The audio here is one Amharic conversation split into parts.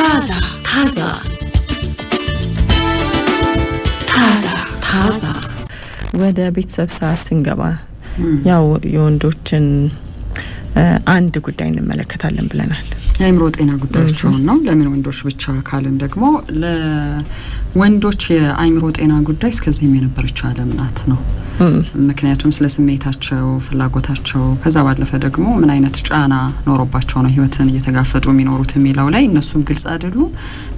ታዛ ወደ ቤተሰብ ሰዓት ስንገባ ያው የወንዶችን አንድ ጉዳይ እንመለከታለን ብለናል። የአእምሮ ጤና ጉዳዮችን ነው። ለምን ወንዶች ብቻ ካልን ደግሞ ለወንዶች የአእምሮ ጤና ጉዳይ እስከዚህም የነበረች ዓለም ናት ነው። ምክንያቱም ስለ ስሜታቸው፣ ፍላጎታቸው ከዛ ባለፈ ደግሞ ምን አይነት ጫና ኖሮባቸው ነው ህይወትን እየተጋፈጡ የሚኖሩት የሚለው ላይ እነሱም ግልጽ አይደሉም።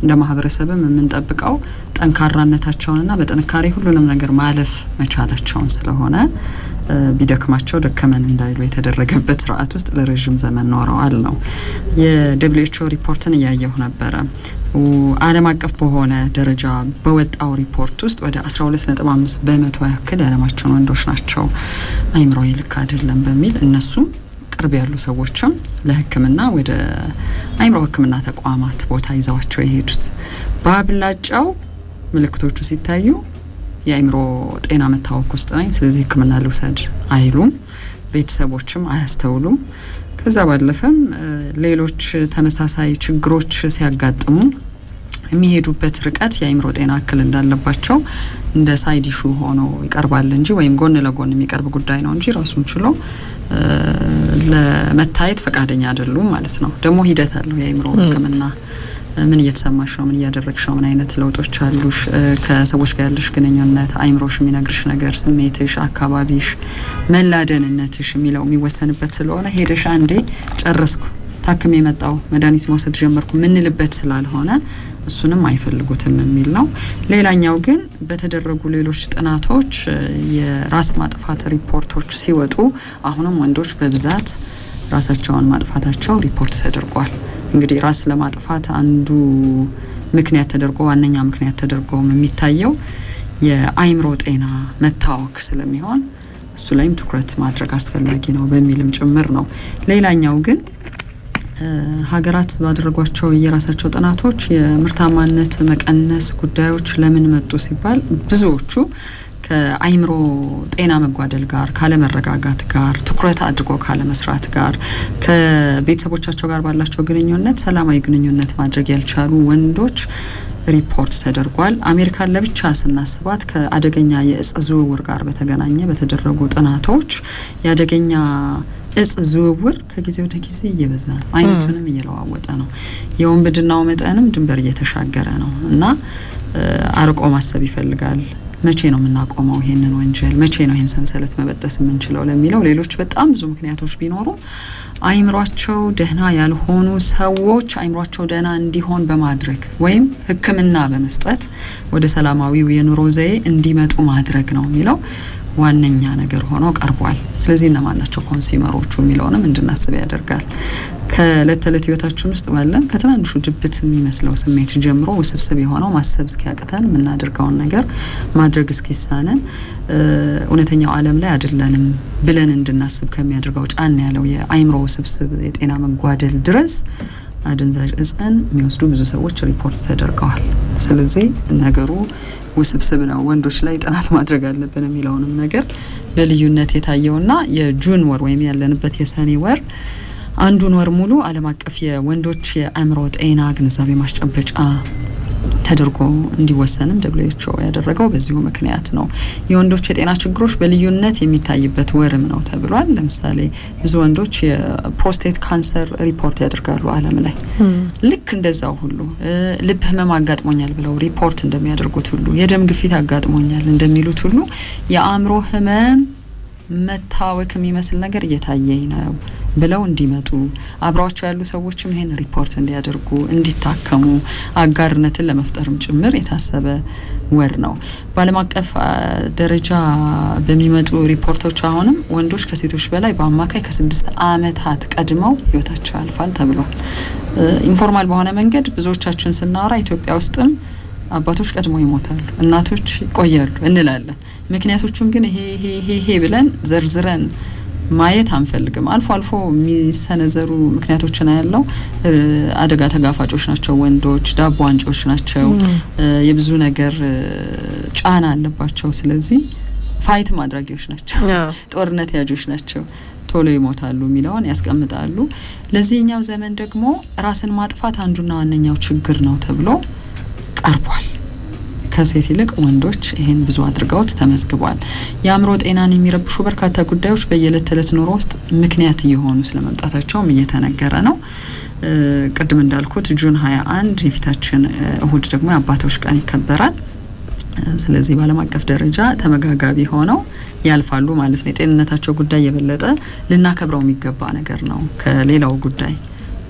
እንደ ማህበረሰብም የምንጠብቀው ጠንካራነታቸውንና በጥንካሬ ሁሉንም ነገር ማለፍ መቻላቸውን ስለሆነ ቢደክማቸው ደከመን እንዳይሉ የተደረገበት ስርዓት ውስጥ ለረጅም ዘመን ኖረዋል ነው። የደብሊውኤችኦ ሪፖርትን እያየሁ ነበረ። ዓለም አቀፍ በሆነ ደረጃ በወጣው ሪፖርት ውስጥ ወደ 12.5% ያክል የዓለማችን ወንዶች ናቸው አእምሮ ልክ አይደለም በሚል እነሱም ቅርብ ያሉ ሰዎችም ለሕክምና ወደ አእምሮ ሕክምና ተቋማት ቦታ ይዘዋቸው የሄዱት በአብላጫው ምልክቶቹ ሲታዩ የአእምሮ ጤና መታወክ ውስጥ ነኝ ስለዚህ ሕክምና ልውሰድ አይሉም። ቤተሰቦችም አያስተውሉም። ከዛ ባለፈም ሌሎች ተመሳሳይ ችግሮች ሲያጋጥሙ የሚሄዱበት ርቀት የአእምሮ ጤና እክል እንዳለባቸው እንደ ሳይድ ኢሹ ሆኖ ይቀርባል እንጂ ወይም ጎን ለጎን የሚቀርብ ጉዳይ ነው እንጂ ራሱን ችሎ ለመታየት ፈቃደኛ አይደሉም ማለት ነው። ደግሞ ሂደት አለው የአእምሮ ሕክምና። ምን እየተሰማሽ ነው? ምን እያደረግሽ ነው? ምን አይነት ለውጦች አሉሽ? ከሰዎች ጋር ያለሽ ግንኙነት፣ አእምሮሽ የሚነግርሽ ነገር፣ ስሜትሽ፣ አካባቢሽ፣ መላደንነትሽ የሚለው የሚወሰንበት ስለሆነ ሄደሽ አንዴ ጨረስኩ ታክም የመጣው መድኃኒት መውሰድ ጀመርኩ ምንልበት ስላልሆነ እሱንም አይፈልጉትም የሚል ነው። ሌላኛው ግን በተደረጉ ሌሎች ጥናቶች የራስ ማጥፋት ሪፖርቶች ሲወጡ አሁንም ወንዶች በብዛት ራሳቸውን ማጥፋታቸው ሪፖርት ተደርጓል። እንግዲህ ራስ ለማጥፋት አንዱ ምክንያት ተደርጎ ዋነኛ ምክንያት ተደርጎ የሚታየው የአእምሮ ጤና መታወክ ስለሚሆን እሱ ላይም ትኩረት ማድረግ አስፈላጊ ነው በሚልም ጭምር ነው። ሌላኛው ግን ሀገራት ባደረጓቸው የራሳቸው ጥናቶች የምርታማነት መቀነስ ጉዳዮች ለምን መጡ ሲባል ብዙዎቹ ከአእምሮ ጤና መጓደል ጋር፣ ካለመረጋጋት ጋር፣ ትኩረት አድርጎ ካለመስራት ጋር፣ ከቤተሰቦቻቸው ጋር ባላቸው ግንኙነት ሰላማዊ ግንኙነት ማድረግ ያልቻሉ ወንዶች ሪፖርት ተደርጓል። አሜሪካን ለብቻ ስናስባት ከአደገኛ የእጽ ዝውውር ጋር በተገናኘ በተደረጉ ጥናቶች የአደገኛ እጽ ዝውውር ከጊዜ ወደ ጊዜ እየበዛ ነው፣ አይነቱንም እየለዋወጠ ነው፣ የወንብድናው መጠንም ድንበር እየተሻገረ ነው እና አርቆ ማሰብ ይፈልጋል። መቼ ነው የምናቆመው ይሄንን ወንጀል? መቼ ነው ይሄን ሰንሰለት መበጠስ የምንችለው ለሚለው ሌሎች በጣም ብዙ ምክንያቶች ቢኖሩ አእምሯቸው ደህና ያልሆኑ ሰዎች አእምሯቸው ደህና እንዲሆን በማድረግ ወይም ሕክምና በመስጠት ወደ ሰላማዊው የኑሮ ዘዬ እንዲመጡ ማድረግ ነው የሚለው ዋነኛ ነገር ሆኖ ቀርቧል። ስለዚህ እነማን ናቸው ኮንሱመሮቹ የሚለውንም እንድናስብ ያደርጋል። ከእለት ተዕለት ህይወታችን ውስጥ ባለን ከትናንሹ ድብት የሚመስለው ስሜት ጀምሮ ውስብስብ የሆነው ማሰብ እስኪያቅተን የምናደርገውን ነገር ማድረግ እስኪሳነን እውነተኛው ዓለም ላይ አይደለንም ብለን እንድናስብ ከሚያደርገው ጫና ያለው የአእምሮ ውስብስብ የጤና መጓደል ድረስ አደንዛዥ እጽን የሚወስዱ ብዙ ሰዎች ሪፖርት ተደርገዋል። ስለዚህ ነገሩ ውስብስብ ነው። ወንዶች ላይ ጥናት ማድረግ አለብን የሚለውንም ነገር በልዩነት የታየውና የጁን ወር ወይም ያለንበት የሰኔ ወር አንዱን ወር ሙሉ ዓለም አቀፍ የወንዶች የአእምሮ ጤና ግንዛቤ ማስጨበጫ ተደርጎ እንዲወሰንም ደብሊውኤችኦ ያደረገው በዚሁ ምክንያት ነው። የወንዶች የጤና ችግሮች በልዩነት የሚታይበት ወርም ነው ተብሏል። ለምሳሌ ብዙ ወንዶች የፕሮስቴት ካንሰር ሪፖርት ያደርጋሉ ዓለም ላይ። ልክ እንደዛው ሁሉ ልብ ህመም አጋጥሞኛል ብለው ሪፖርት እንደሚያደርጉት ሁሉ የደም ግፊት አጋጥሞኛል እንደሚሉት ሁሉ የአእምሮ ህመም መታወክ የሚመስል ነገር እየታየኝ ነው ብለው እንዲመጡ አብራቸው ያሉ ሰዎችም ይሄን ሪፖርት እንዲያደርጉ እንዲታከሙ አጋርነትን ለመፍጠርም ጭምር የታሰበ ወር ነው። በዓለም አቀፍ ደረጃ በሚመጡ ሪፖርቶች አሁንም ወንዶች ከሴቶች በላይ በአማካይ ከ6 ዓመታት ቀድመው ህይወታቸው ያልፋል ተብሏል። ኢንፎርማል በሆነ መንገድ ብዙዎቻችን ስናወራ ኢትዮጵያ ውስጥም አባቶች ቀድመው ይሞታሉ፣ እናቶች ይቆያሉ እንላለን። ምክንያቶቹን ግን ይሄ ብለን ዘርዝረን ማየት አንፈልግም። አልፎ አልፎ የሚሰነዘሩ ምክንያቶችን ያለው አደጋ ተጋፋጮች ናቸው ወንዶች፣ ዳቦ አንጮች ናቸው፣ የብዙ ነገር ጫና አለባቸው። ስለዚህ ፋይት ማድረጊያዎች ናቸው፣ ጦርነት ያጆች ናቸው። ቶሎ ይሞታሉ የሚለውን ያስቀምጣሉ። ለዚህኛው ዘመን ደግሞ ራስን ማጥፋት አንዱና ዋነኛው ችግር ነው ተብሎ ቀርቧል። ከሴት ይልቅ ወንዶች ይሄን ብዙ አድርገውት ተመዝግቧል። የአእምሮ ጤናን የሚረብሹ በርካታ ጉዳዮች በየዕለት ተዕለት ኑሮ ውስጥ ምክንያት እየሆኑ ስለመምጣታቸውም እየተነገረ ነው። ቅድም እንዳልኩት ጁን 21 የፊታችን እሁድ ደግሞ የአባቶች ቀን ይከበራል። ስለዚህ በዓለም አቀፍ ደረጃ ተመጋጋቢ ሆነው ያልፋሉ ማለት ነው። የጤንነታቸው ጉዳይ የበለጠ ልናከብረው የሚገባ ነገር ነው ከሌላው ጉዳይ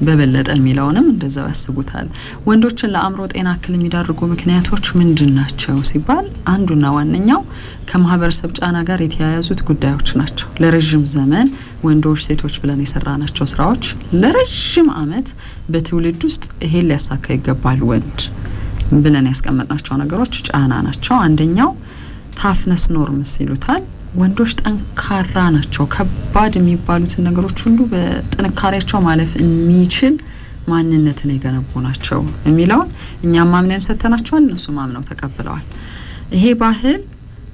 በበለጠ የሚለውንም እንደዛው ያስቡታል። ወንዶችን ለአእምሮ ጤና እክል የሚዳርጉ ምክንያቶች ምንድን ናቸው ሲባል አንዱና ዋነኛው ከማህበረሰብ ጫና ጋር የተያያዙት ጉዳዮች ናቸው። ለረጅም ዘመን ወንዶች ሴቶች ብለን የሰራናቸው ስራዎች ለረጅም አመት በትውልድ ውስጥ ይሄን ሊያሳካ ይገባል ወንድ ብለን ያስቀመጥናቸው ነገሮች ጫና ናቸው። አንደኛው ታፍነስ ኖርምስ ይሉታል። ወንዶች ጠንካራ ናቸው፣ ከባድ የሚባሉትን ነገሮች ሁሉ በጥንካሬያቸው ማለፍ የሚችል ማንነትን የገነቡ ናቸው የሚለውን እኛም ማምነን ሰተናቸዋል፣ እነሱም አምነው ተቀብለዋል። ይሄ ባህል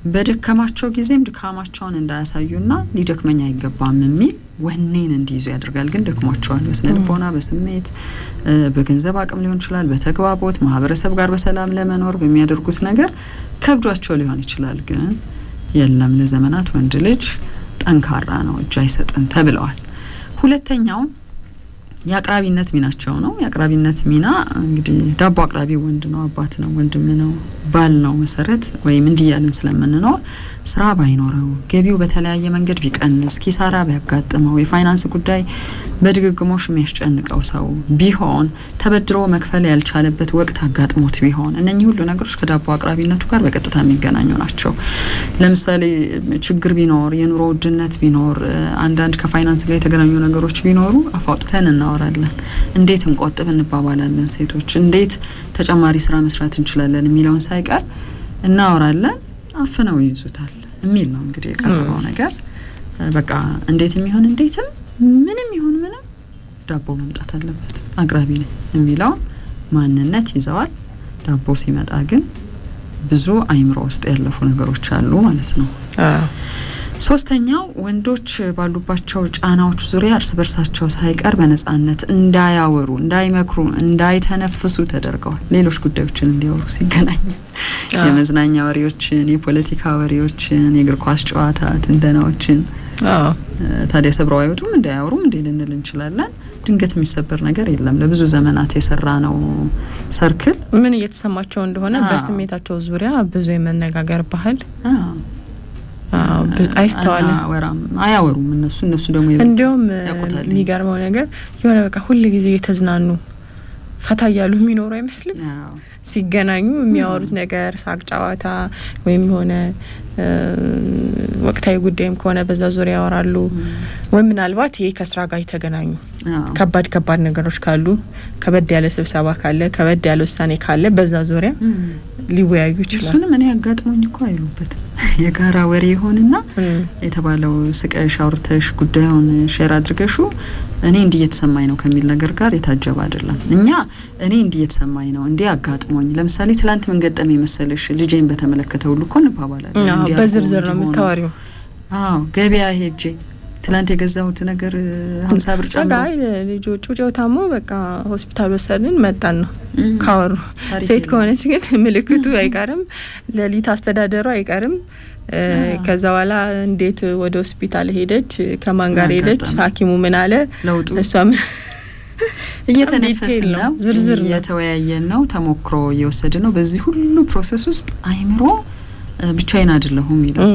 በደከማቸው ጊዜም ድካማቸውን እንዳያሳዩና ሊደክመኝ አይገባም የሚል ወኔን እንዲይዙ ያደርጋል። ግን ደክሟቸዋል፣ በስነ ልቦና፣ በስሜት፣ በገንዘብ አቅም ሊሆን ይችላል፣ በተግባቦት ማህበረሰብ ጋር በሰላም ለመኖር በሚያደርጉት ነገር ከብዷቸው ሊሆን ይችላል። ግን የለም ለዘመናት ወንድ ልጅ ጠንካራ ነው፣ እጅ አይሰጥም ተብለዋል። ሁለተኛው የአቅራቢነት ሚናቸው ነው። የአቅራቢነት ሚና እንግዲህ ዳቦ አቅራቢ ወንድ ነው፣ አባት ነው፣ ወንድም ነው፣ ባል ነው መሰረት ወይም እንዲያልን ስለምንኖር ስራ ባይኖረው ገቢው በተለያየ መንገድ ቢቀንስ ኪሳራ ቢያጋጥመው የፋይናንስ ጉዳይ በድግግሞሽ የሚያስጨንቀው ሰው ቢሆን ተበድሮ መክፈል ያልቻለበት ወቅት አጋጥሞት ቢሆን እነኚህ ሁሉ ነገሮች ከዳቦ አቅራቢነቱ ጋር በቀጥታ የሚገናኙ ናቸው። ለምሳሌ ችግር ቢኖር፣ የኑሮ ውድነት ቢኖር፣ አንዳንድ ከፋይናንስ ጋር የተገናኙ ነገሮች ቢኖሩ አፋውጥተን እናወራለን። እንዴት እንቆጥብ እንባባላለን። ሴቶች እንዴት ተጨማሪ ስራ መስራት እንችላለን የሚለውን ሳይቀር እናወራለን። አፍነው ይይዙታል የሚል ነው እንግዲህ የቀረበው ነገር። በቃ እንዴት የሚሆን እንዴትም ምንም ይሁን ምንም ዳቦ መምጣት አለበት አቅራቢ ነው የሚለው ማንነት ይዘዋል። ዳቦ ሲመጣ ግን ብዙ አይምሮ ውስጥ ያለፉ ነገሮች አሉ ማለት ነው። ሶስተኛው ወንዶች ባሉባቸው ጫናዎች ዙሪያ እርስ በርሳቸው ሳይቀር በነጻነት እንዳያወሩ፣ እንዳይመክሩ፣ እንዳይተነፍሱ ተደርገዋል። ሌሎች ጉዳዮችን እንዲያወሩ ሲገናኙ የመዝናኛ ወሬዎችን፣ የፖለቲካ ወሬዎችን፣ የእግር ኳስ ጨዋታ ትንተናዎችን ታዲያ ሰብረው አይወጡም። እንዳያወሩም እንዴ ልንል እንችላለን። ድንገት የሚሰበር ነገር የለም። ለብዙ ዘመናት የሰራ ነው ሰርክል ምን እየተሰማቸው እንደሆነ በስሜታቸው ዙሪያ ብዙ የመነጋገር ባህል አይስተዋልም። አያወሩም እነሱ ደግሞ እንደውም የሚገርመው ነገር የሆነ በቃ ሁሉ ጊዜ የተዝናኑ ፈታ እያሉ የሚኖሩ አይመስልም። ሲገናኙ የሚያወሩት ነገር ሳቅ ጨዋታ ወይም ሆነ ወቅታዊ ጉዳይም ከሆነ በዛ ዙሪያ ያወራሉ። ወይም ምናልባት ይሄ ከስራ ጋር የተገናኙ ከባድ ነገሮች ካሉ፣ ከበድ ያለ ስብሰባ ካለ፣ ከበድ ያለ ውሳኔ ካለ በዛ ዙሪያ ሊወያዩ ይችላል። እሱንም እኔ አጋጥሞኝ እኮ አይሉበት የጋራ ወሬ ይሆንና የተባለው ስቀሽ አውርተሽ ጉዳዩን ሼር አድርገሹ እኔ እንዲህ እየተሰማኝ ነው ከሚል ነገር ጋር የታጀበ አይደለም። እኛ እኔ እንዲህ እየተሰማኝ ነው እንዲህ አጋጥሞኝ፣ ለምሳሌ ትላንት ምን ገጠመኝ መሰለሽ ልጄን በተመለከተ ሁሉ እኮ እንባባላለን። እንዲህ በዝርዝር ነው የምታወሪው። ገበያ ሄጄ ትላንት የገዛሁት ነገር 50 ብር ጨምሮ ልጁ ጩጬው ታሞ በቃ ሆስፒታል ወሰድን መጣን ነው ካወሩ። ሴት ከሆነች ግን ምልክቱ አይቀርም፣ ለሊት አስተዳደሩ አይቀርም። ከዛ በኋላ እንዴት ወደ ሆስፒታል ሄደች፣ ከማን ጋር ሄደች፣ ሐኪሙ ምን አለ፣ እሷም እየተነፈስን ነው፣ ዝርዝር እየተወያየን ነው፣ ተሞክሮ እየወሰድን ነው። በዚህ ሁሉ ፕሮሰስ ውስጥ አይምሮ ብቻዬን አይደለሁም ይላል።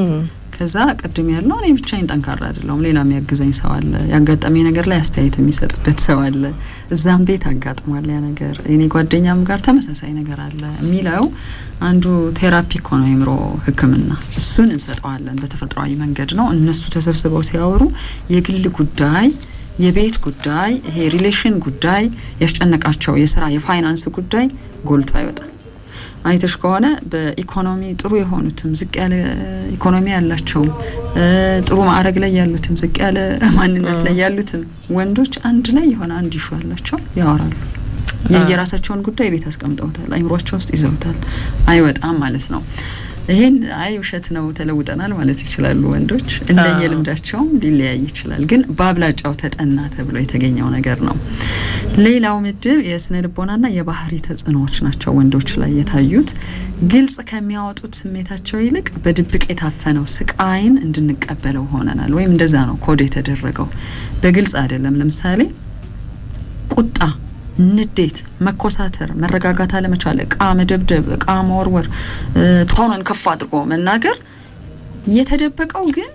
ከዛ ቀድም ያለው እኔ ብቻዬን ጠንካራ አይደለሁም፣ ሌላ የሚያግዘኝ ሰው አለ፣ ያጋጠመኝ ነገር ላይ አስተያየት የሚሰጥበት ሰው አለ፣ እዛም ቤት አጋጥሟል ያ ነገር፣ እኔ ጓደኛም ጋር ተመሳሳይ ነገር አለ የሚለው አንዱ ቴራፒ እኮ ነው አይምሮ ሕክምና። እሱን እንሰጠዋለን በተፈጥሯዊ መንገድ ነው። እነሱ ተሰብስበው ሲያወሩ የግል ጉዳይ፣ የቤት ጉዳይ፣ ይሄ ሪሌሽን ጉዳይ ያስጨነቃቸው የስራ የፋይናንስ ጉዳይ ጎልቶ አይወጣም። አይተሽ ከሆነ በኢኮኖሚ ጥሩ የሆኑትም ዝቅ ያለ ኢኮኖሚ ያላቸው ጥሩ ማዕረግ ላይ ያሉትም ዝቅ ያለ ማንነት ላይ ያሉትም ወንዶች አንድ ላይ የሆነ አንድ ይሹ አላቸው፣ ያወራሉ። የየራሳቸውን ጉዳይ ቤት አስቀምጠውታል፣ አይምሮአቸው ውስጥ ይዘውታል፣ አይወጣም ማለት ነው። ይሄን አይ ውሸት ነው ተለውጠናል ማለት ይችላሉ ወንዶች እንደየልምዳቸው ሊለያይ ይችላል ግን ባብላጫው ተጠና ተብሎ የተገኘው ነገር ነው ሌላው ምድብ የስነ ልቦናና የባህሪ ተጽዕኖዎች ናቸው ወንዶች ላይ የታዩት ግልጽ ከሚያወጡት ስሜታቸው ይልቅ በድብቅ የታፈነው ስቃይን እንድንቀበለው ሆነናል ወይም እንደዛ ነው ኮድ የተደረገው በግልጽ አይደለም ለምሳሌ ቁጣ ንዴት መኮሳተር መረጋጋት አለመቻል እቃ መደብደብ እቃ መወርወር ቶንን ከፍ አድርጎ መናገር የተደበቀው ግን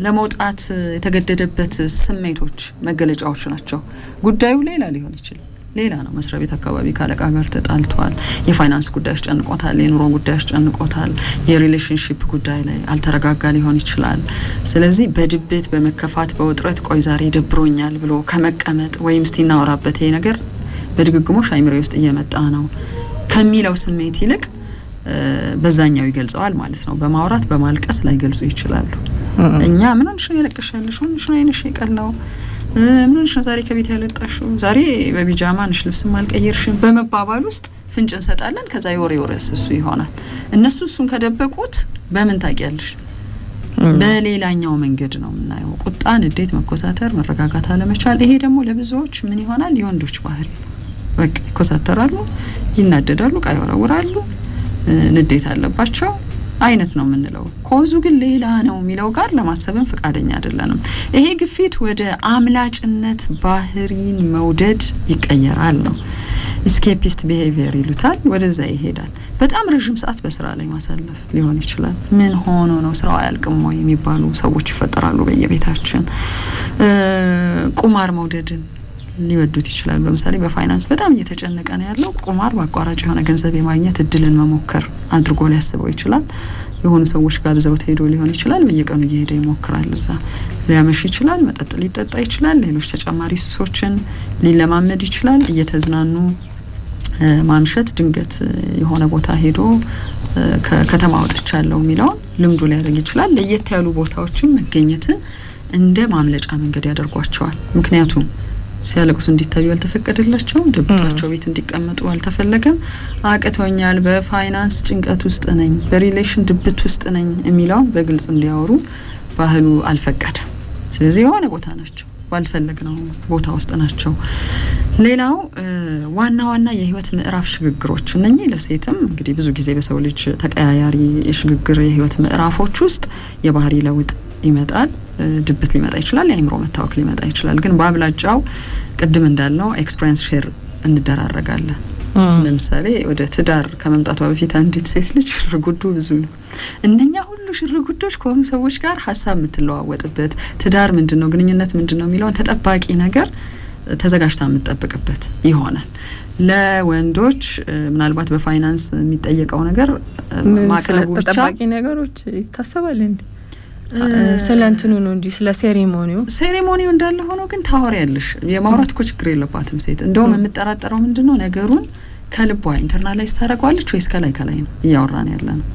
ለመውጣት የተገደደበት ስሜቶች መገለጫዎች ናቸው ጉዳዩ ሌላ ሊሆን ይችላል ሌላ ነው መስሪያ ቤት አካባቢ ካለቃ ጋር ተጣልቷል የፋይናንስ ጉዳዮች ጨንቆታል የኑሮ ጉዳዮች ጨንቆታል የሪሌሽንሺፕ ጉዳይ ላይ አልተረጋጋ ሊሆን ይችላል ስለዚህ በድብት በመከፋት በውጥረት ቆይ ዛሬ ደብሮኛል ብሎ ከመቀመጥ ወይም እስቲናወራበት ይሄ ነገር በድግግሞሽ አይምሮ ውስጥ እየመጣ ነው ከሚለው ስሜት ይልቅ በዛኛው ይገልጸዋል ማለት ነው በማውራት በማልቀስ ላይ ገልጹ ይችላሉ እኛ ምን ሆነሽ ያለቀሻለሽ ሆነሽ አይነሽ ይቀላው ምን ሆነሽ ዛሬ ከቤት ያለጣሽው ዛሬ በቢጃማ ነሽ ልብስ ማልቀየርሽም በመባባል ውስጥ ፍንጭ እንሰጣለን ከዛ ይወሬስ እሱ ይሆናል እነሱ እሱን ከደበቁት በምን ታውቂያለሽ በሌላኛው መንገድ ነው የምናየው ቁጣ ንዴት መኮሳተር መረጋጋት አለመቻል ይሄ ደግሞ ለብዙዎች ምን ይሆናል የወንዶች ባህሪ በቃ ይኮሳተራሉ ይናደዳሉ ቃይወራውራሉ ንዴት አለባቸው አይነት ነው የምንለው ኮዙ ግን ሌላ ነው የሚለው ጋር ለማሰብም ፍቃደኛ አይደለንም ይሄ ግፊት ወደ አምላጭነት ባህሪን መውደድ ይቀየራል ነው escapist behavior ይሉታል ወደዛ ይሄዳል በጣም ረጅም ሰዓት በስራ ላይ ማሳለፍ ሊሆን ይችላል ምን ሆኖ ነው ስራው አያልቅም ወይ የሚባሉ ሰዎች ይፈጠራሉ በየቤታችን ቁማር መውደድን ሊወዱት ይችላል ለምሳሌ በፋይናንስ በጣም እየተጨነቀ ነው ያለው ቁማር ባቋራጭ የሆነ ገንዘብ የማግኘት እድልን መሞከር አድርጎ ሊያስበው ይችላል የሆኑ ሰዎች ጋብዘውት ሄዶ ሊሆን ይችላል በየቀኑ እየሄደ ይሞክራል እዛ ሊያመሽ ይችላል መጠጥ ሊጠጣ ይችላል ሌሎች ተጨማሪ ሱሶችን ሊለማመድ ይችላል እየተዝናኑ ማምሸት ድንገት የሆነ ቦታ ሄዶ ከከተማ ወጥቻለሁ የሚለው ልምዱ ሊያደርግ ይችላል ለየት ያሉ ቦታዎችን መገኘትን እንደ ማምለጫ መንገድ ያደርጓቸዋል ምክንያቱም ሲያለቅሱ እንዲታዩ አልተፈቀደላቸው ደብታቸው ቤት እንዲቀመጡ አልተፈለገም አቀቶኛል በፋይናንስ ጭንቀት ውስጥ ነኝ በሪሌሽን ድብት ውስጥ ነኝ የሚለው በግልጽ እንዲያወሩ ባህሉ አልፈቀደም ስለዚህ የሆነ ቦታ ናቸው ባልፈለግነው ቦታ ውስጥ ናቸው ሌላው ዋና የህይወት ምዕራፍ ሽግግሮች እነኚህ ለሴትም እንግዲህ ብዙ ጊዜ በሰው ልጅ ተቀያያሪ የሽግግር የህይወት ምዕራፎች ውስጥ የባህሪ ለውጥ ይመጣል ድብት ሊመጣ ይችላል የአይምሮ መታወክ ሊመጣ ይችላል ግን ባብላጫው ቅድም እንዳልነው ኤክስፒሪየንስ ሼር እንደራረጋለን ለምሳሌ ወደ ትዳር ከመምጣቷ በፊት አንዲት ሴት ልጅ ሽርጉዱ ብዙ ነው እነኛ ሁሉ ሽርጉዶች ከሆኑ ሰዎች ጋር ሐሳብ የምትለዋወጥበት ትዳር ምንድነው ግንኙነት ምንድነው የሚለው ተጠባቂ ነገር ተዘጋጅታ የምትጠብቅበት ይሆናል ለወንዶች ምናልባት በፋይናንስ የሚጠየቀው ነገር ማቅረቡ ብቻ ተጠባቂ ነገሮች ይታሰባል እንዴ ስለንቱኑ ነው እንጂ ስለ ሴሬሞኒው እንዳለ ሆኖ ግን ታወሪያለሽ የማውራት እኮ ችግር የለባትም ሴት እንደውም የምትጠራጠረው ምንድነው ነገሩን ከልቧ ኢንተርናላይዝ ታደርጋለች ወይስ ከላይ ነው እያወራን ያለነው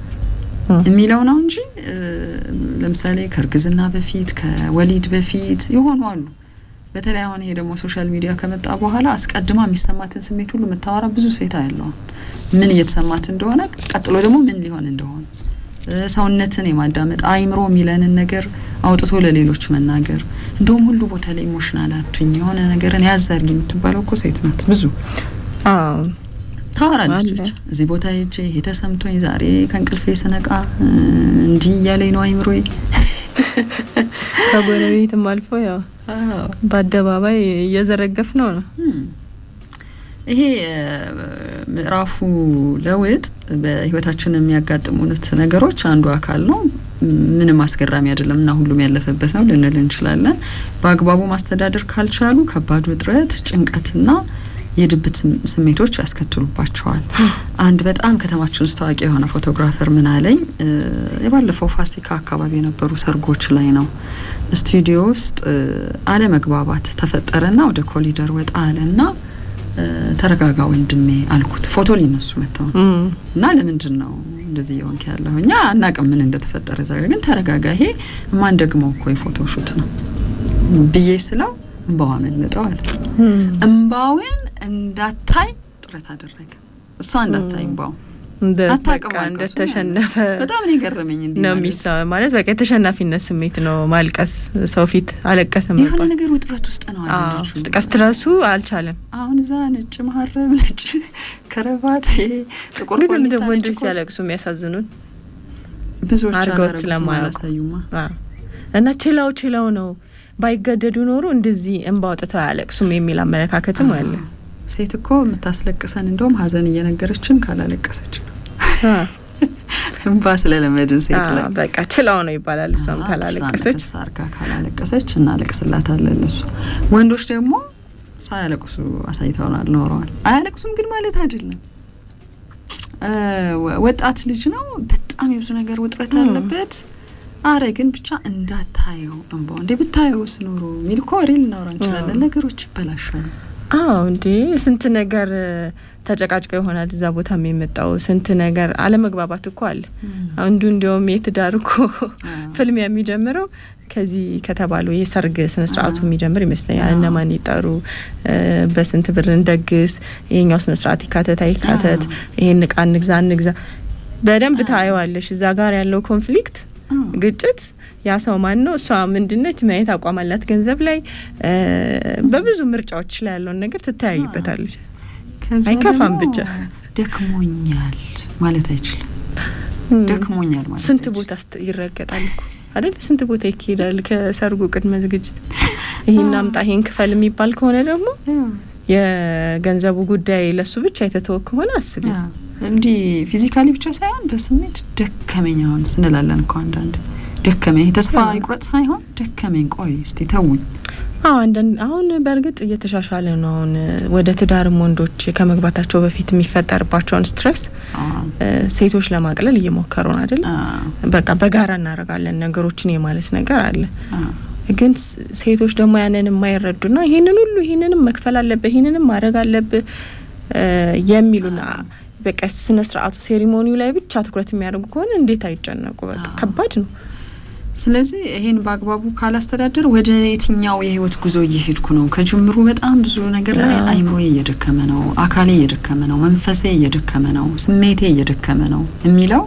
የሚለው ነው እንጂ ለምሳሌ ከርግዝና በፊት ከወሊድ በፊት ይሆኑ አሉ በተለይ አሁን ይሄ ደግሞ ሶሻል ሚዲያ ከመጣ በኋላ አስቀድማ የሚሰማትን ስሜት ሁሉ መታወራ ብዙ ሴት አያለው ምን እየተሰማት እንደሆነ ቀጥሎ ደግሞ ምን ሊሆን እንደሆነ ሰውነትን የማዳመጥ አይምሮ የሚለንን ነገር አውጥቶ ለሌሎች መናገር እንደውም ሁሉ ቦታ ላይ ኢሞሽናል አትሁኝ የሆነ ነገርን ያዛርጊ የምትባለው እኮ ሴት ናት ብዙ ታወራለች እዚህ ቦታ ሄጄ የተሰምቶኝ ዛሬ ከእንቅልፌ ስነቃ እንዲህ ያለኝ ነው አይምሮዬ ከጎረቤትም አልፎ ያው በአደባባይ እየዘረገፍ ነው ይሄ ምዕራፉ ለውጥ በህይወታችን የሚያጋጥሙት ነገሮች አንዱ አካል ነው ምንም አስገራሚ አይደለምና ሁሉም ያለፈበት ነው ልንል እንችላለን በአግባቡ ማስተዳደር ካልቻሉ ከባድ ውጥረት ጭንቀትና የድብት ስሜቶች ያስከትሉባቸዋል አንድ በጣም ከተማችን ውስጥ ታዋቂ የሆነ ፎቶግራፈር ምን አለኝ የባለፈው ፋሲካ አካባቢ የነበሩ ሰርጎች ላይ ነው ስቱዲዮ ውስጥ አለመግባባት ተፈጠረና ወደ ኮሊደር ወጣ አለና ተረጋጋ ወንድሜ አልኩት ፎቶ ሊነሱ መጣው እና ለምንድን ነው እንደዚህ ይሆንክ ያለው እኛ አናቀም ምን እንደተፈጠረ ዘጋ ግን ተረጋጋ ይሄ ማን ደግሞ እኮ የፎቶ ሹት ነው ብዬ ስለው እንባው አመለጠው አለ እንባውን እንዳታይ ጥረት አደረገ እሷ እንዳታይ እንባው አታውቅም እንደተሸነፈ በጣም ነው የገረመኝ ነው ማለት በቃ የተሸናፊነት ስሜት ነው ማልቀስ ሰው ፊት አለቀሰ ማለት የሆነ ነገር ውጥረት ውስጥ ነው አለች ስትረሱ አልቻለም አሁን እዛ ነጭ መሀረብ ነጭ ከረባት ጥቁር ግን ደግሞ ወንዶች ሲያለቅሱ የሚያሳዝኑን ብዙዎች አርገውት ስለማያሳዩማ እና ችላው ነው ባይገደዱ ኖሮ እንደዚህ እንባውጥተው ያለቅሱም የሚል አመለካከትም አለ ሴት እኮ የምታስለቅሰን እንደውም ሀዘን እየነገረችን ካላለቀሰች ነው እንባ ስለለመድን ሴት ላይ በቃ ችላው ነው ይባላል እሷም ካላለቀሰች ሳርካ ካላለቀሰች እናለቅስላታለን እሱ ወንዶች ደግሞ ሳያለቅሱ አሳይተውናል ኖረዋል አያለቅሱም ግን ማለት አይደለም ወጣት ልጅ ነው በጣም የብዙ ነገር ውጥረት አለበት አረ ግን ብቻ እንዳታየው እንባው እንዴ ብታየውስ ኖሮ ሚልኮ ሪል እናወራ እንችላለን ነገሮች ይበላሻሉ እንዴ ስንት ነገር ተጨቃጭቆ ይሆናል እዛ ቦታ የሚመጣው ስንት ነገር አለመግባባት እኮ አለ አንዱ እንደውም የትዳር እኮ ፊልም የሚጀምረው ከዚህ ከተባለው የሰርግ ስነ ስርዓቱ የሚጀምር ይመስለኛል እነማን ይጣሩ በስንት ብር እንደግስ ይሄኛው ስነ ስርዓት ይካተት ይሄን ዕቃ እንግዛ በደንብ ታየዋለሽ እዛ ጋር ያለው ኮንፍሊክት ግጭት ያ ሰው ማን ነው እሷ ምንድነች ማየት አቋም አላት ገንዘብ ላይ በብዙ ምርጫዎች ላይ ያለው ነገር ትታያይበታለሽ አይከፋም ብቻ ደክሞኛል ማለት አይችልም ደክሞኛል ማለት ስንት ቦታ ይረገጣል እኮ አይደል ስንት ቦታ ይኬዳል ከሰርጉ ቅድመ ዝግጅት ይሄን አምጣ ይሄን ክፈል የሚባል ከሆነ ደግሞ የገንዘቡ ጉዳይ ለሱ ብቻ የተተወ ከሆነ አስቢ እንዲ ፊዚካሊ ብቻ ሳይሆን በስሜት ደከመኛውን ስንላለን እኮ አንዳንድ ደከመኝ ተስፋ ይቁረጥ ሳይሆን ደከመኝ ቆይ እስቲ ተውኝ አሁን በርግጥ እየተሻሻለ ነው አሁን ወደ ትዳርም ወንዶች ከመግባታቸው በፊት የሚፈጠርባቸውን ስትሬስ ሴቶች ለማቅለል እየሞከሩ ነው አይደል በቃ በጋራ እናረጋለን ነገሮችን የማለት ነገር አለ ግን ሴቶች ደግሞ ያንን የማይረዱና ይሄንንም መክፈል አለበት ይሄንንም ማድረግ አለበት የሚሉና በቃ ስነ ስርዓቱ ሴሪሞኒው ላይ ብቻ ትኩረት የሚያደርጉ ከሆነ እንዴት አይጨነቁ በቃ ከባድ ነው ስለዚህ ይሄን በአግባቡ ካላስተዳደር ወደ የትኛው የህይወት ጉዞ እየሄድኩ ነው ከጅምሩ በጣም ብዙ ነገር ላይ አይምሮዬ እየደከመ ነው አካሌ እየደከመ ነው መንፈሴ እየደከመ ነው ስሜቴ እየደከመ ነው የሚለው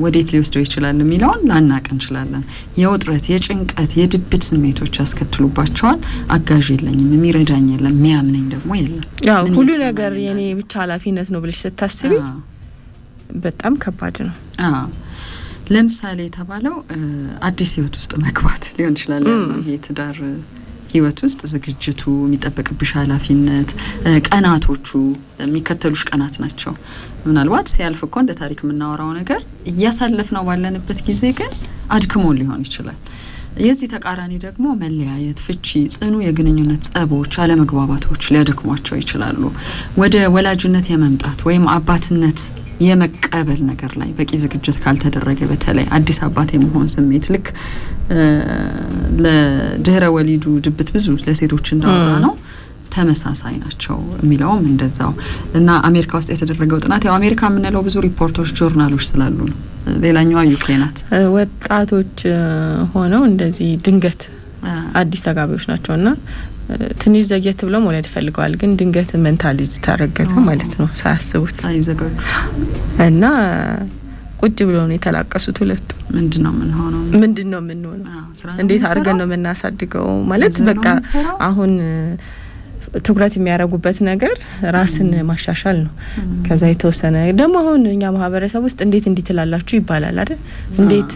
ወዴት ሊወስደው ይችላል የሚለውን ላናቅ እንችላለን የውጥረት የጭንቀት የድብት ስሜቶች ያስከትሉባቸዋል አጋዥ የለኝም የሚረዳኝ የለም የሚያምነኝ ደግሞ የለም ያው ሁሉ ነገር የኔ ብቻ ኃላፊነት ነው ብለሽ ስታስቢ በጣም ከባድ ነው ለምሳሌ የተባለው አዲስ ህይወት ውስጥ መግባት ሊሆን ይችላል ይሄ ትዳር ህይወት ውስጥ ዝግጅቱ የሚጠበቅብሽ ኃላፊነት ቀናቶቹ የሚከተሉሽ ቀናት ናቸው ምናልባት ሲያልፍ እኮ እንደ ታሪክ የምናወራው ነገር እያሳለፍነው ባለንበት ጊዜ ግን አድክሞ ሊሆን ይችላል የዚህ ተቃራኒ ደግሞ መለያየት ፍቺ ጽኑ የግንኙነት ጸቦች አለመግባባቶች ሊያደክሟቸው ይችላሉ ወደ ወላጅነት የመምጣት ወይም አባትነት የመቀበል ነገር ላይ በቂ ዝግጅት ካልተደረገ በተለይ አዲስ አባት የመሆን ስሜት ልክ ለድህረ ወሊዱ ድብት ብዙ ለሴቶች እንዳወራ ነው ተመሳሳይ ናቸው የሚለውም እንደዛው እና አሜሪካ ውስጥ የተደረገው ጥናት ያው አሜሪካ የምንለው ብዙ ሪፖርቶች ጆርናሎች ስላሉ ነው ሌላኛው ዩኬ ናት ወጣቶች ሆነው እንደዚህ ድንገት አዲስ ተጋቢዎች ናቸውና ትንሽ ዘግየት ብለው መውለድ ፈልገዋል ግን ድንገት ሜንታሊቲ ታረገተ ማለት ነው ሳያስቡት ሳይዘጋጁ እና ቁጭ ብለው ነው የተላቀሱት ሁለቱ ምንድነው ምን ሆነው እንዴት አድርገን ነው የምናሳድገው ማለት በቃ አሁን ትኩረት የሚያረጉበት ነገር ራስን ማሻሻል ነው ከዛ የተወሰነ ደግሞ አሁን እኛ ማህበረሰብ ውስጥ እንዴት እንዲትላላችሁ ይባላል አይደል እንዴት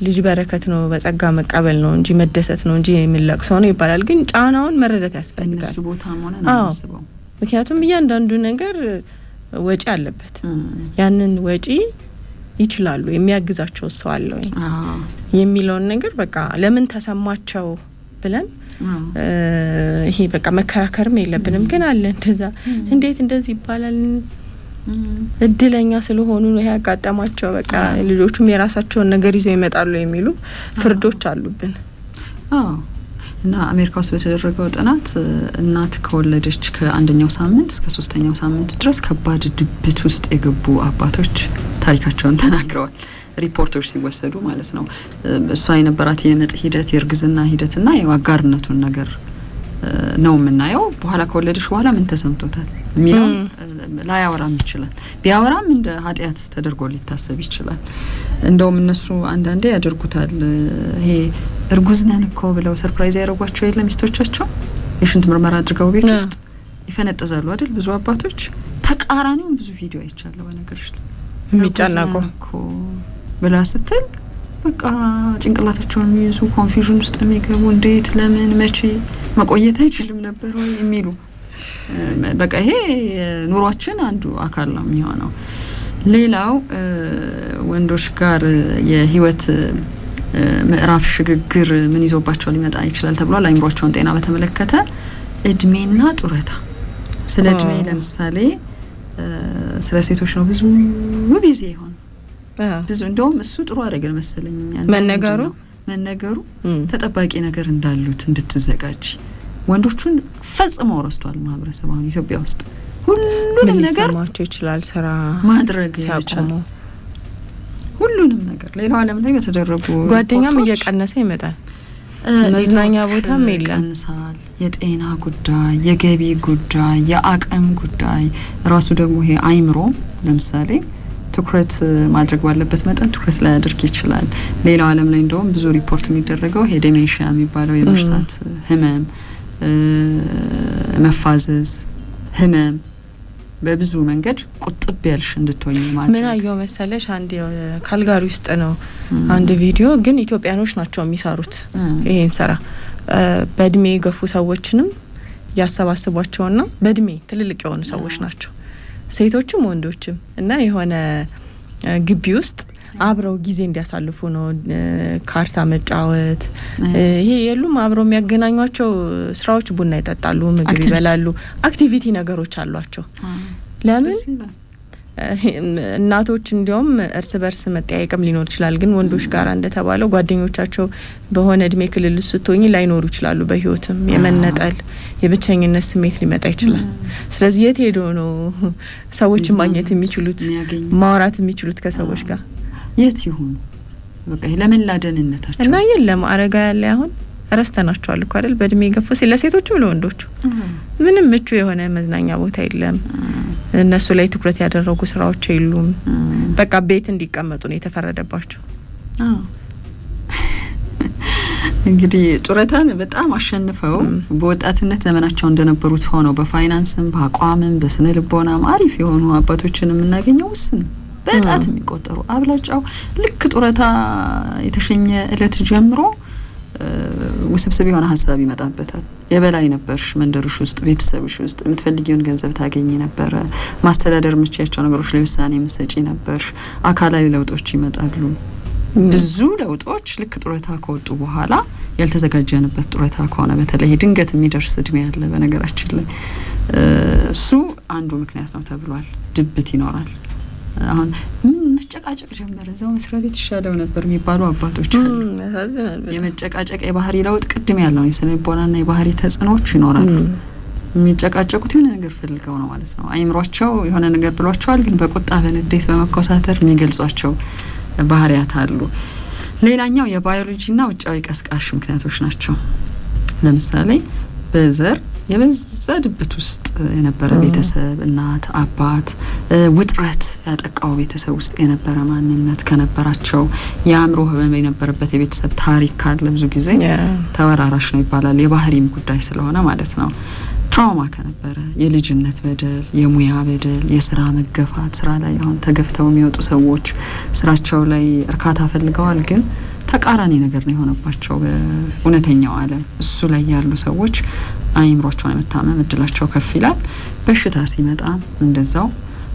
ልጅ በረከት ነው በጸጋ መቀበል ነው እንጂ መደሰት ነው እንጂ የሚለቅሰው ነው ይባላል ግን ጫናውን መረዳት ያስፈልጋል እሱ ቦታ ሆነ ነው መስበው ምክንያቱም እያንዳንዱ ነገር ወጪ አለበት ያንን ወጪ ይችላሉ የሚያግዛቸው ሰው አለ ወይ የሚለውን ነገር በቃ ለምን ተሰማቸው ብለን ይሄ በቃ መከራከርም የለብንም ግን አለ እንደዛ እንዴት እንደዚህ ይባላል እድለኛ ስለሆኑ ነው ያጋጠማቸው በቃ ልጆቹም የራሳቸውን ነገር ይዘው ይመጣሉ የሚሉ ፍርዶች አሉብን እና አሜሪካ ውስጥ በተደረገው ጥናት እናት ከወለደች ከአንደኛው ሳምንት እስከ 3ኛው ሳምንት ድረስ ከባድ ድብት ውስጥ የገቡ አባቶች ታሪካቸውን ተናግረዋል ሪፖርቶች ሲወሰዱ ማለት ነው እሷ የነበራት የምጥ ሂደት የርግዝና ሂደትና የዋጋርነቱን ነገር ነው የምናየው በኋላ ከወለደች በኋላ ምን ተሰምቶታል የሚለው ላያወራም ይችላል። ቢያወራም እንደ ኃጢያት ተደርጎ ሊታሰብ ይችላል። እንደውም እነሱ አንዳንዴ ያደርጉታል። ይሄ እርጉዝ ነን እኮ ብለው ሰርፕራይዝ ያደርጓቸው የለ ሚስቶቻቸው የሽንት ምርመራ አድርገው ቤት ውስጥ ይፈነጥዛሉ አይደል? ብዙ አባቶች ተቃራኒውን ብዙ ቪዲዮ አይቻለሁ። በነገርሽ ላይ የሚጨናቁ እኮ ብላ ስትል በቃ ጭንቅላታቸውን የሚይዙ ኮንፊውዥን ውስጥ የሚገቡ እንዴት ለምን መቼ መቆየት አይችልም ነበር ወይ የሚሉ በቃ ይሄ ኑሯችን አንዱ አካል ነው የሚሆነው። ሌላው ወንዶች ጋር የህይወት ምዕራፍ ሽግግር ምን ይዞባቸው ሊመጣ ይችላል ተብሏል። አይምሮአቸውን ጤና በተመለከተ እድሜና ጡረታ። ስለ እድሜ ለምሳሌ ስለ ሴቶች ነው ብዙ ቢዚ ይሆን ብዙ እንደውም እሱ ጥሩ አደረገ መሰለኝ መነገሩ ተጠባቂ ነገር እንዳሉት እንድትዘጋጅ ወንዶቹን ፈጽሞ ረስቷል ማህበረሰቡ አሁን ኢትዮጵያ ውስጥ ሁሉንም ነገር ማቸው ይችላል ስራ ማድረግ ሲያቆሙ ሁሉንም ነገር ሌላው ዓለም ላይ በተደረጉ ጓደኛም እየቀነሰ ይመጣል። መዝናኛ ቦታም የለም። የጤና ጉዳይ፣ የገቢ ጉዳይ፣ የአቅም ጉዳይ ራሱ ደግሞ ይሄ አይምሮ ለምሳሌ ትኩረት ማድረግ ባለበት መጠን ትኩረት ላይ ያደርግ ይችላል። ሌላው ዓለም ላይ እንደውም ብዙ ሪፖርት የሚደረገው ይሄ ዴሜንሺያ የሚባለው የመርሳት ህመም፣ መፋዘዝ ህመም በብዙ መንገድ ቁጥብ ያልሽ እንድትሆኚ ማለት ነው። ምን አየው መሰለሽ አንድ ካልጋሪ ውስጥ ነው አንድ ቪዲዮ ግን ኢትዮጵያኖች ናቸው የሚሰሩት ይሄን ስራ በእድሜ የገፉ ሰዎችንም ያሰባስቧቸውና በእድሜ ትልልቅ የሆኑ ሰዎች ናቸው ሴቶችም ወንዶችም እና የሆነ ግቢ ውስጥ አብረው ጊዜ እንዲያሳልፉ ነው። ካርታ መጫወት ይሄ የሉም አብረው የሚያገናኟቸው ስራዎች ቡና ይጠጣሉ፣ ምግብ ይበላሉ፣ አክቲቪቲ ነገሮች አሏቸው። ለምን እናቶች እንዲያውም እርስ በርስ መጠያየቅም ሊኖር ይችላል። ግን ወንዶች ጋር እንደተባለው ጓደኞቻቸው በሆነ እድሜ ክልል ስትሆኚ ላይኖሩ ይችላሉ። በህይወትም የመነጠል የብቸኝነት ስሜት ሊመጣ ይችላል። ስለዚህ የት ሄዶ ነው ሰዎችን ማግኘት የሚችሉት ማውራት የሚችሉት ከሰዎች ጋር የት ይሁን? በቃ ለመላደንነታቸው እና የለም አረጋ ያለ አሁን ረስተናቸዋል እኮ አይደል? በእድሜ ገፉ ለሴቶቹ ለወንዶቹ ምንም ምቹ የሆነ መዝናኛ ቦታ የለም። እነሱ ላይ ትኩረት ያደረጉ ስራዎች የሉም። በቃ ቤት እንዲቀመጡ ነው የተፈረደባቸው። እንግዲህ ጡረታን በጣም አሸንፈው በወጣትነት ዘመናቸው እንደነበሩት ሆነው በፋይናንስም በአቋምም በስነ ልቦናም አሪፍ የሆኑ አባቶችን የምናገኘው ውስን በጣት የሚቆጠሩ አብላጫው ልክ ጡረታ የተሸኘ እለት ጀምሮ ውስብስብ የሆነ ሀሳብ ይመጣበታል። የበላይ ነበርሽ መንደርሽ ውስጥ ቤተሰብሽ ውስጥ የምትፈልጊውን ገንዘብ ታገኝ ነበር። ማስተዳደር የምትችያቸው ነገሮች ላይ ውሳኔ የምትሰጪ ነበር። አካላዊ ለውጦች ይመጣሉ። ብዙ ለውጦች ልክ ጡረታ ከወጡ በኋላ ያልተዘጋጀንበት ጡረታ ከሆነ በተለይ ድንገት የሚደርስ እድሜ ያለ በነገራችን ላይ እሱ አንዱ ምክንያት ነው ተብሏል። ድብት ይኖራል። አሁን መጨቃጨቅ ጀመረ እዛው መስሪያ ቤት ይሻለው ነበር የሚባሉ አባቶች አሉ። የመጨቃጨቅ የባህሪ ለውጥ ቅድም ያለው የስነ ልቦናና የባህሪ ተጽዕኖዎች ይኖራሉ። የሚጨቃጨቁት የሆነ ነገር ፈልገው ነው ማለት ነው። አይምሯቸው የሆነ ነገር ብሏቸዋል፣ ግን በቁጣ በንዴት በመኮሳተር የሚገልጿቸው ባህሪያት አሉ። ሌላኛው የባዮሎጂና ውጫዊ ቀስቃሽ ምክንያቶች ናቸው። ለምሳሌ በዘር የበዛ ድብት ውስጥ የነበረ ቤተሰብ እናት አባት ውጥረት ያጠቃው ቤተሰብ ውስጥ የነበረ ማንነት ከነበራቸው የአእምሮ ህመም የነበረበት የቤተሰብ ታሪክ ካለ ብዙ ጊዜ ተወራራሽ ነው ይባላል። የባህሪም ጉዳይ ስለሆነ ማለት ነው። ትራውማ ከነበረ የልጅነት በደል፣ የሙያ በደል፣ የስራ መገፋት፣ ስራ ላይ አሁን ተገፍተው የሚወጡ ሰዎች ስራቸው ላይ እርካታ ፈልገዋል ግን ተቃራኒ ነገር ነው የሆነባቸው በእውነተኛው ዓለም። እሱ ላይ ያሉ ሰዎች አይምሮአቸውን የመታመም እድላቸው ከፍ ይላል። በሽታ ሲመጣ እንደዛው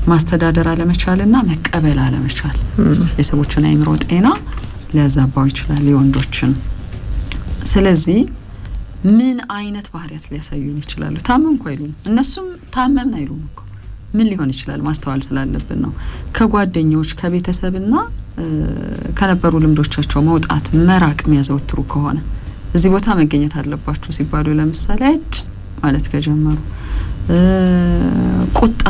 ማስተዳደር አለመቻልና መቀበል አለመቻል የሰዎችን አይምሮ ጤና ሊያዛባው ይችላል የወንዶችን። ስለዚህ ምን አይነት ባህሪያት ሊያሳዩን ይችላሉ? ታመምኩ አይሉም። እነሱም ታመምን አይሉም እኮ። ምን ሊሆን ይችላል? ማስተዋል ስላለብን ነው። ከጓደኞች ከቤተሰብና ከነበሩ ልምዶቻቸው መውጣት መራቅ የሚያዘወትሩ ከሆነ እዚህ ቦታ መገኘት አለባችሁ ሲባሉ ለምሳሌ እጭ ማለት ከጀመሩ ቁጣ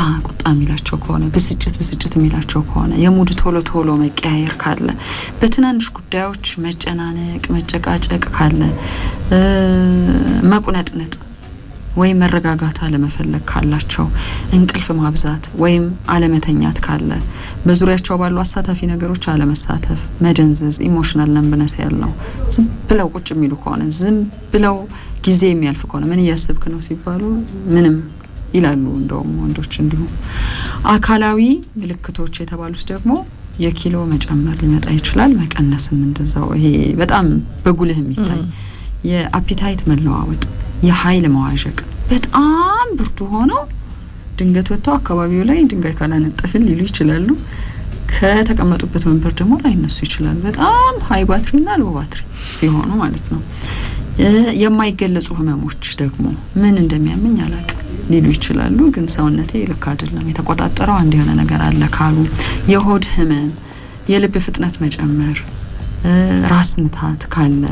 የሚላቸው ከሆነ ብስጭት የሚላቸው ከሆነ የሙድ ቶሎ መቀያየር ካለ በትናንሽ ጉዳዮች መጨናነቅ መጨቃጨቅ ካለ መቁነጥነጥ ወይም መረጋጋት አለመፈለግ ካላቸው፣ እንቅልፍ ማብዛት ወይም አለመተኛት ካለ፣ በዙሪያቸው ባሉ አሳታፊ ነገሮች አለመሳተፍ፣ መደንዘዝ፣ ኢሞሽናል ነምብነስ ያለው፣ ዝም ብለው ቁጭ የሚሉ ከሆነ፣ ዝም ብለው ጊዜ የሚያልፍ ከሆነ፣ ምን እያሰብክ ነው ሲባሉ ምንም ይላሉ። እንደውም ወንዶች እንዲሁ። አካላዊ ምልክቶች የተባሉት ደግሞ የኪሎ መጨመር ሊመጣ ይችላል፣ መቀነስም እንደዛው። ይሄ በጣም በጉልህ የሚታይ የአፒታይት መለዋወጥ፣ የኃይል መዋዠቅ፣ በጣም ብርዱ ሆነው ድንገት ወጥተው አካባቢው ላይ ድንጋይ ካላነጠፍን ሊሉ ይችላሉ። ከተቀመጡበት ወንበር ደግሞ ላይነሱ ይችላሉ። በጣም ሃይ ባትሪና ሎ ባትሪ ሲሆኑ ማለት ነው። የማይገለጹ ህመሞች ደግሞ ምን እንደሚያመኝ አላውቅም ሊሉ ይችላሉ። ግን ሰውነቴ ልክ አይደለም፣ የተቆጣጠረው አንድ የሆነ ነገር አለ ካሉ፣ የሆድ ህመም፣ የልብ ፍጥነት መጨመር፣ ራስ ምታት ካለ፣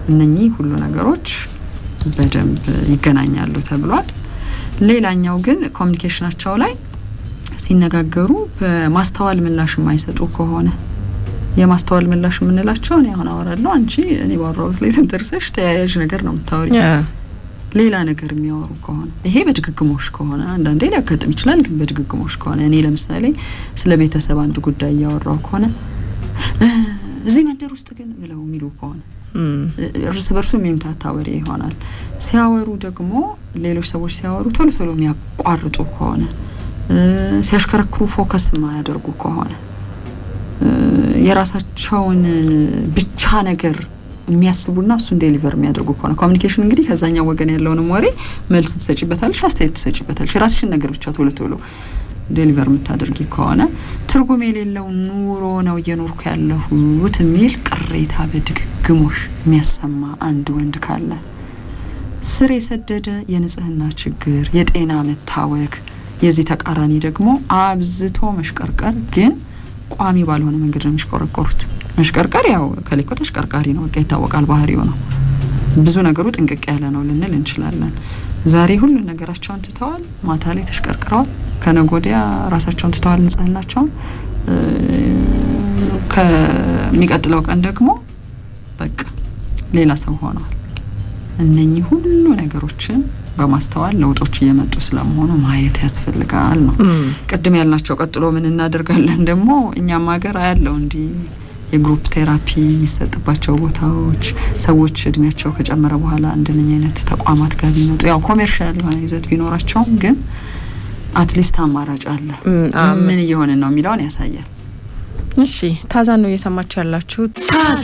እነኚህ ሁሉ ነገሮች በደንብ ይገናኛሉ ተብሏል። ሌላኛው ግን ኮሚኒኬሽናቸው ላይ ሲነጋገሩ በማስተዋል ምላሽ የማይሰጡ ከሆነ፣ የማስተዋል ምላሽ የምንላቸው እኔ አሁን አወራለሁ፣ አንቺ እኔ ባወራሁት ላይ ተንተርሰሽ ተያያዥ ነገር ነው የምታወሪው፣ ሌላ ነገር የሚያወሩ ከሆነ፣ ይሄ በድግግሞሽ ከሆነ አንዳንዴ ሊያጋጥም ይችላል። ግን በድግግሞሽ ከሆነ እኔ ለምሳሌ ስለ ቤተሰብ አንድ ጉዳይ እያወራው ከሆነ እዚህ መንደር ውስጥ ግን ብለው የሚሉ ከሆነ እርስ በርሱ የሚምታታ ወሬ ይሆናል። ሲያወሩ ደግሞ ሌሎች ሰዎች ሲያወሩ ቶሎ ቶሎ የሚያቋርጡ ከሆነ፣ ሲያሽከረክሩ ፎከስ የማያደርጉ ከሆነ፣ የራሳቸውን ብቻ ነገር የሚያስቡና እሱን ዴሊቨር የሚያደርጉ ከሆነ፣ ኮሚኒኬሽን እንግዲህ ከዛኛው ወገን ያለውንም ወሬ መልስ ትሰጪበታለሽ፣ አስተያየት ትሰጪበታለሽ። የራስሽን ነገር ብቻ ቶሎ ቶሎ ዴሊቨር የምታደርጊ ከሆነ ትርጉም የሌለው ኑሮ ነው እየኖርኩ ያለሁት የሚል ቅሬታ በድግግሞሽ የሚያሰማ አንድ ወንድ ካለ፣ ስር የሰደደ የንጽህና ችግር፣ የጤና መታወክ፣ የዚህ ተቃራኒ ደግሞ አብዝቶ መሽቀርቀር፣ ግን ቋሚ ባልሆነ መንገድ ነው የሚሽቆረቆሩት። መሽቀርቀር ያው ከሌኮ ተሽቀርቃሪ ነው፣ በቃ ይታወቃል፣ ባህሪው ነው። ብዙ ነገሩ ጥንቅቅ ያለ ነው ልንል እንችላለን። ዛሬ ሁሉን ነገራቸውን ትተዋል፣ ማታ ላይ ተሽቀርቅረዋል። ከነጎዲያ ራሳቸውን ትተዋል፣ ንጽህናቸውን። ከሚቀጥለው ቀን ደግሞ በቃ ሌላ ሰው ሆነዋል። እነኚህ ሁሉ ነገሮችን በማስተዋል ለውጦች እየመጡ ስለመሆኑ ማየት ያስፈልጋል ነው። ቅድም ያልናቸው ቀጥሎ ምን እናደርጋለን ደግሞ እኛም ሀገር አያለው እንዲህ የግሩፕ ቴራፒ የሚሰጥባቸው ቦታዎች፣ ሰዎች እድሜያቸው ከጨመረ በኋላ እንደነኛ አይነት ተቋማት ጋር ቢመጡ፣ ያው ኮሜርሻል የሆነ ይዘት ቢኖራቸውም ግን አትሊስት አማራጭ አለ። ምን እየሆነ ነው የሚለውን ያሳያል። እሺ፣ ታዛ ነው እየሰማችሁ ያላችሁ። ታዛ